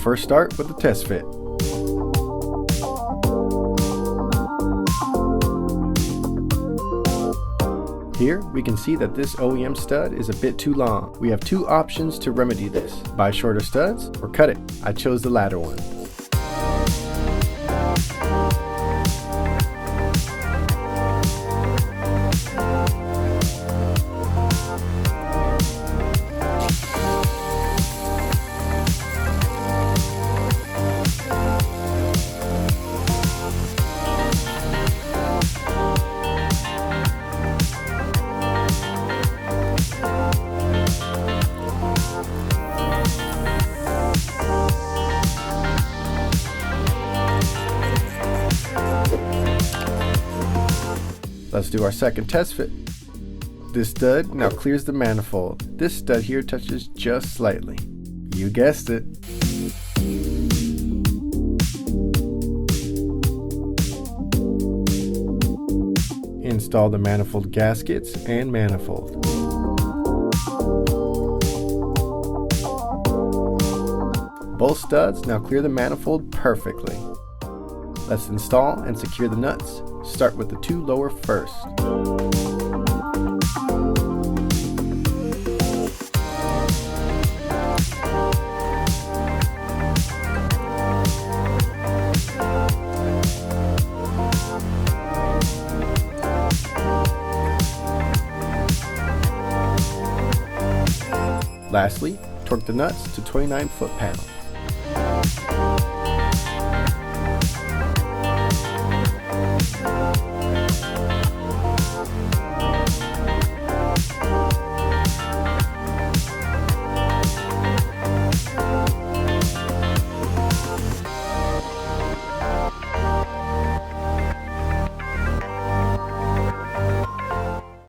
first start with the test fit. Here we can see that this OEM stud is a bit too long. We have two options to remedy this: buy shorter studs or cut it. I chose the latter one. Let's do our second test fit. This stud now clears the manifold. This stud here touches just slightly. You guessed it. Install the manifold gaskets and manifold. Both studs now clear the manifold perfectly. Let's install and secure the nuts. Start with the two lower first. Lastly, torque the nuts to 29 foot-pounds.